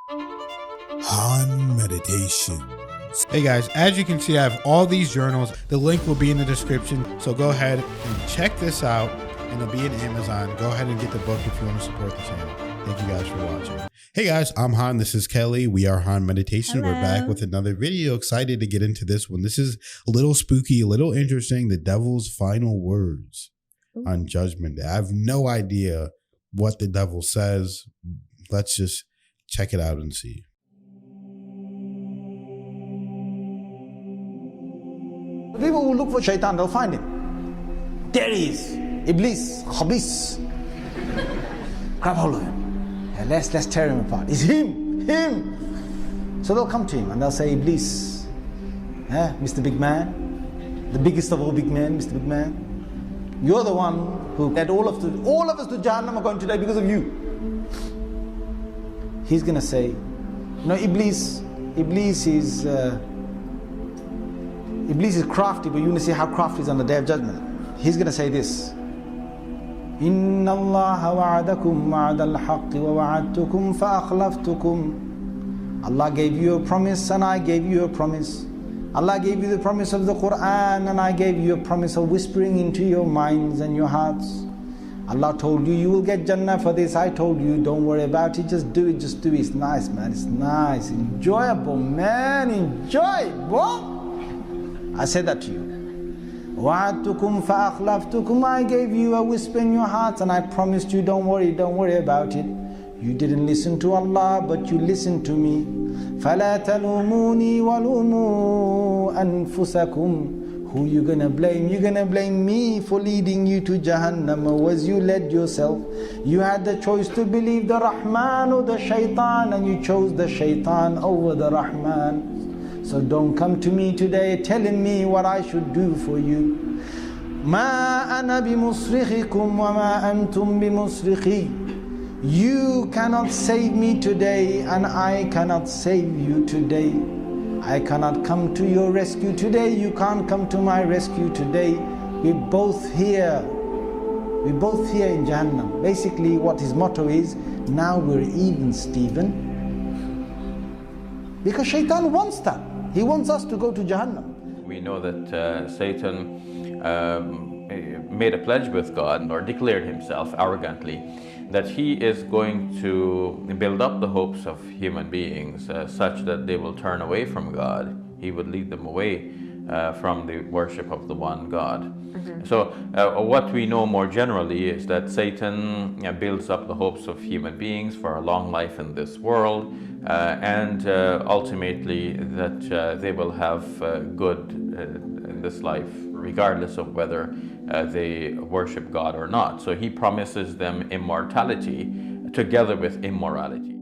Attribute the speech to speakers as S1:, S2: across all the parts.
S1: Han Meditations.
S2: Hey guys, as you can see, I have all these journals. The link will be in the description. So go ahead and check this out, and it'll be in Amazon. Go ahead and get the book if you want to support the channel. Thank you guys for watching. Hey guys, I'm Han. This is Kelly. We are Han Meditation.
S3: Hello.
S2: We're back with another video. Excited to get into this one. This is a little spooky, a little interesting. The devil's final words on Judgment Day. I have no idea what the devil says. Let's just check it out and see.
S4: People who look for shaitan, they'll find him. There he is. Iblis, Khabis. Grab hold of him. Yeah, let's tear him apart. It's him. So they'll come to him and they'll say, Iblis, Mr. Big Man, the biggest of all big men, Mr. Big Man. You're the one who led all of us to Jahannam are going today because of you. He's going to say, Iblis is crafty, but you're going to see how crafty is on the Day of Judgment. He's going to say this. Inna Allah wa'adakum wa'ada al-haqq wa wa'adtukum fa'akhlaftukum. Allah gave you a promise and I gave you a promise. Allah gave you the promise of the Quran and I gave you a promise of whispering into your minds and your hearts. Allah told you, you will get Jannah for this. I told you, don't worry about it. Just do it. It's nice, man. It's nice. Enjoyable, man. Enjoy, boy. I said that to you. وَعَدْتُكُمْ فَأَخْلَفْتُكُمْ. I gave you a whisper in your hearts and I promised you, don't worry about it. You didn't listen to Allah, but you listened to me. فَلَا تَلُومُونِي وَلُومُوا أَنفُسَكُمْ. Who you gonna blame? You're gonna blame me for leading you to Jahannam, or was you led yourself? You had the choice to believe the Rahman or the Shaitan, and you chose the Shaitan over the Rahman. So don't come to me today telling me what I should do for you. مَا أَنَا بِمُصْرِخِكُمْ وَمَا أَنْتُمْ بِمُصْرِخِي. You cannot save me today and I cannot save you today. I cannot come to your rescue today. You can't come to my rescue today. We're both here. We're both here in Jahannam. Basically what his motto is, now we're even, Stephen. Because Shaitan wants that. He wants us to go to Jahannam.
S5: We know that Satan made a pledge with God, or declared himself arrogantly, that he is going to build up the hopes of human beings such that they will turn away from God. He would lead them away from the worship of the one God. So what we know more generally is that Satan builds up the hopes of human beings for a long life in this world, and ultimately that they will have good in this life regardless of whether they worship God or not. So he promises them immortality together with immorality.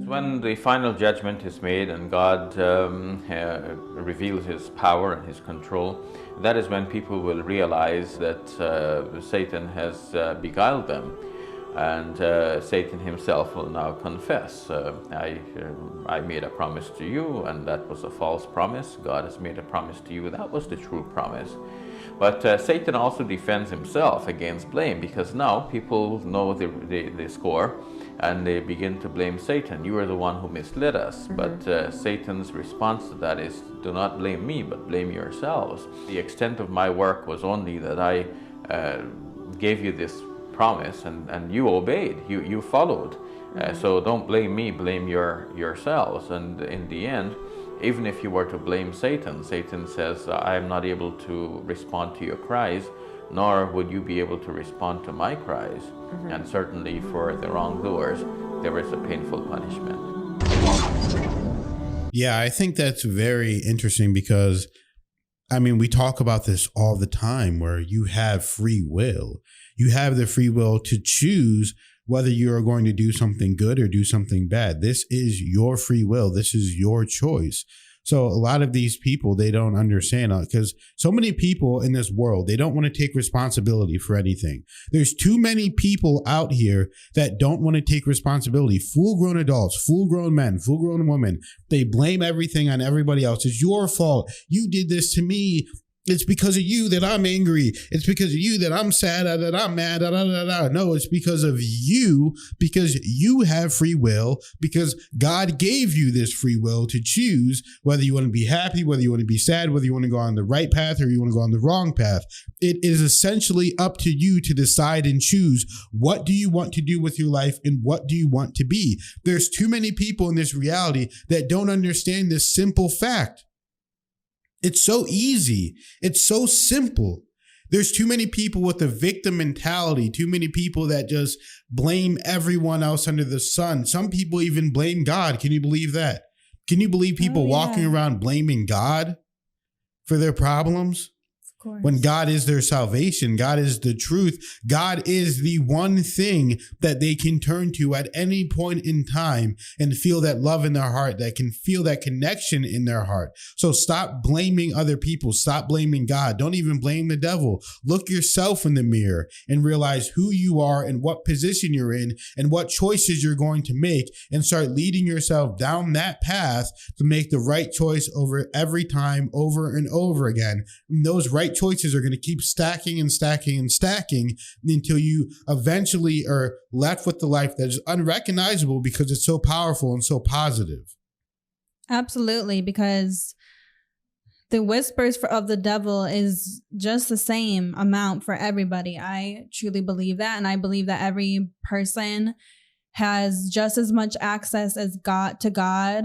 S5: When the final judgment is made and God reveals his power and his control, that is when people will realize that Satan has beguiled them, and Satan himself will now confess, I made a promise to you and that was a false promise. God has made a promise to you, that was the true promise. But Satan also defends himself against blame, because now people know the score and they begin to blame Satan. You are the one who misled us. But Satan's response to that is, do not blame me, but blame yourselves. The extent of my work was only that I gave you this promise and you obeyed, you followed. So don't blame me, blame yourselves. And in the end, even if you were to blame Satan, Satan says, I am not able to respond to your cries, nor would you be able to respond to my cries. And certainly for the wrongdoers, there is a painful punishment.
S2: Yeah, I think that's very interesting because, I mean, we talk about this all the time where you have free will. You have the free will to choose whether you are going to do something good or do something bad. This is your free will. This is your choice. So a lot of these people, they don't understand, because so many people in this world, they don't want to take responsibility for anything. There's too many people out here that don't want to take responsibility. Full-grown adults, full-grown men, full-grown women. They blame everything on everybody else. It's your fault. You did this to me. It's because of you that I'm angry. It's because of you that I'm sad, that I'm mad. No, it's because of you, because you have free will, because God gave you this free will to choose whether you want to be happy, whether you want to be sad, whether you want to go on the right path or you want to go on the wrong path. It is essentially up to you to decide and choose what do you want to do with your life and what do you want to be. There's too many people in this reality that don't understand this simple fact. It's so easy. It's so simple. There's too many people with a victim mentality, too many people that just blame everyone else under the sun. Some people even blame God. Can you believe that? Can you believe people walking around blaming God for their problems? When God is their salvation, God is the truth. God is the one thing that they can turn to at any point in time and feel that love in their heart, that can feel that connection in their heart. So stop blaming other people. Stop blaming God. Don't even blame the devil. Look yourself in the mirror and realize who you are and what position you're in and what choices you're going to make, and start leading yourself down that path to make the right choice over every time, over and over again. And those right choices are going to keep stacking and stacking and stacking until you eventually are left with the life that is unrecognizable because it's so powerful and so positive.
S3: Absolutely, because the whispers of the devil is just the same amount for everybody. I truly believe that, and I believe that every person has just as much access as God to God.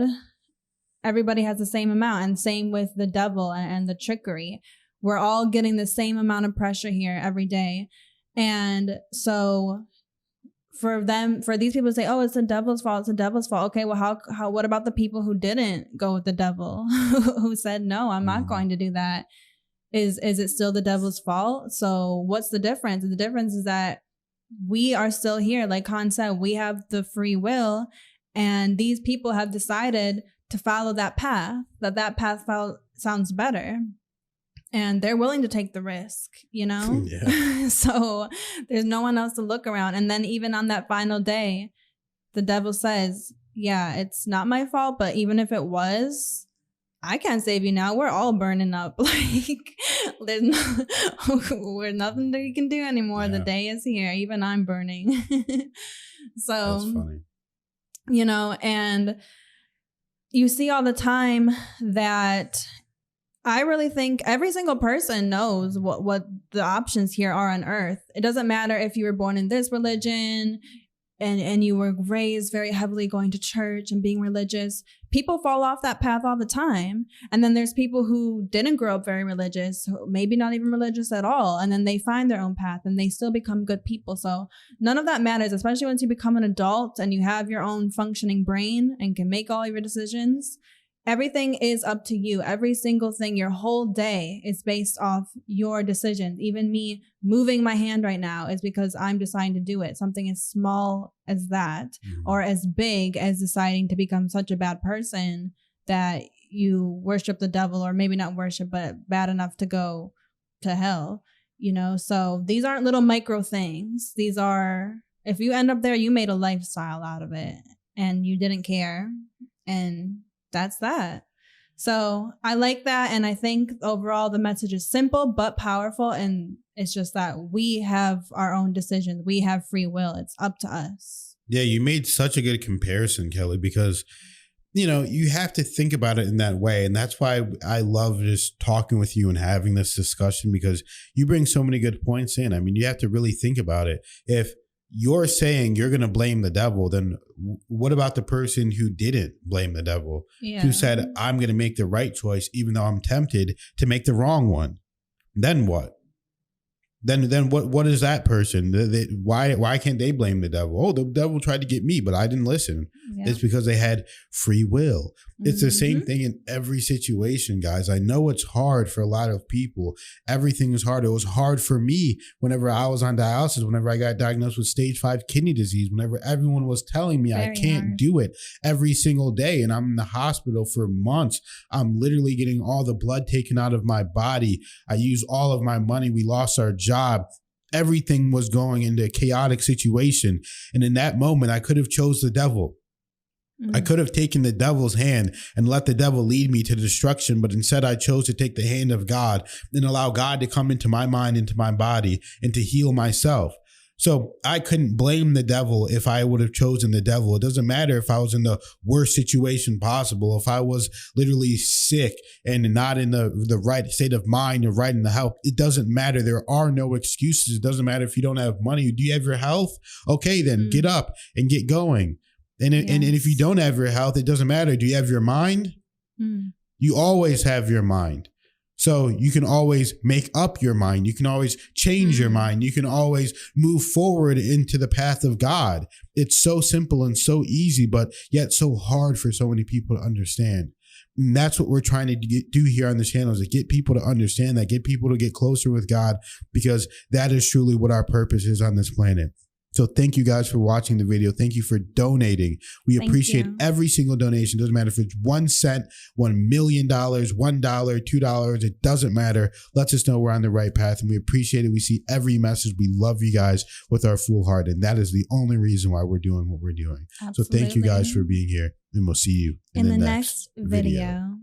S3: Everybody has the same amount, and same with the devil and the trickery. We're all getting the same amount of pressure here every day. And so for these people to say, oh, it's the devil's fault, it's the devil's fault. Okay, well, what about the people who didn't go with the devil, who said, no, I'm not going to do that? Is it still the devil's fault? So what's the difference? The difference is that we are still here. Like Khan said, we have the free will, and these people have decided to follow that path, that path sounds better. And they're willing to take the risk, you know? Yeah. So there's no one else to look around. And then even on that final day, the devil says, yeah, it's not my fault, but even if it was, I can't save you now. We're all burning up. Like, there's nothing that you can do anymore. Yeah. The day is here. Even I'm burning. So, that's funny. You know, and you see all the time that I really think every single person knows what the options here are on earth. It doesn't matter if you were born in this religion and you were raised very heavily going to church and being religious. People fall off that path all the time. And then there's people who didn't grow up very religious, maybe not even religious at all. And then they find their own path and they still become good people. So none of that matters, especially once you become an adult and you have your own functioning brain and can make all your decisions. Everything is up to you. Every single thing, your whole day is based off your decisions. Even me moving my hand right now is because I'm deciding to do it. Something as small as that, or as big as deciding to become such a bad person that you worship the devil, or maybe not worship, but bad enough to go to hell, you know? So these aren't little micro things. These are, if you end up there, you made a lifestyle out of it and you didn't care. And that's that. So I like that. And I think overall the message is simple but powerful. And it's just that we have our own decisions. We have free will. It's up to us.
S2: Yeah, you made such a good comparison, Kelly, because, you know, you have to think about it in that way. And that's why I love just talking with you and having this discussion, because you bring so many good points in. I mean, you have to really think about it. If you're saying you're going to blame the devil, then what about the person who didn't blame the devil, who said, I'm going to make the right choice, even though I'm tempted to make the wrong one? Then what? Then what is that person? Why can't they blame the devil? Oh, the devil tried to get me, but I didn't listen. Yeah. It's because they had free will. It's the same thing in every situation, guys. I know it's hard for a lot of people. Everything is hard. It was hard for me whenever I was on dialysis, whenever I got diagnosed with stage 5 kidney disease, whenever everyone was telling me I can't do it every single day. And I'm in the hospital for months. I'm literally getting all the blood taken out of my body. I used all of my money. We lost our job. Everything was going into a chaotic situation. And in that moment, I could have chose the devil. I could have taken the devil's hand and let the devil lead me to destruction, but instead I chose to take the hand of God and allow God to come into my mind, into my body, and to heal myself. So I couldn't blame the devil if I would have chosen the devil. It doesn't matter if I was in the worst situation possible, if I was literally sick and not in the right state of mind or right in the health. It doesn't matter. There are no excuses. It doesn't matter if you don't have money. Do you have your health? Okay, then get up and get going. And if you don't have your health, it doesn't matter. Do you have your mind? You always have your mind. So you can always make up your mind. You can always change your mind. You can always move forward into the path of God. It's so simple and so easy, but yet so hard for so many people to understand. And that's what we're trying to do here on this channel, is to get people to understand that, get people to get closer with God, because that is truly what our purpose is on this planet. So thank you guys for watching the video. Thank you for donating. We appreciate every single donation. Doesn't matter if it's 1 cent, $1 million, $1, $2. It doesn't matter. Lets us know we're on the right path, and we appreciate it. We see every message. We love you guys with our full heart, and that is the only reason why we're doing what we're doing. Absolutely. So thank you guys for being here, and we'll see you in the next video.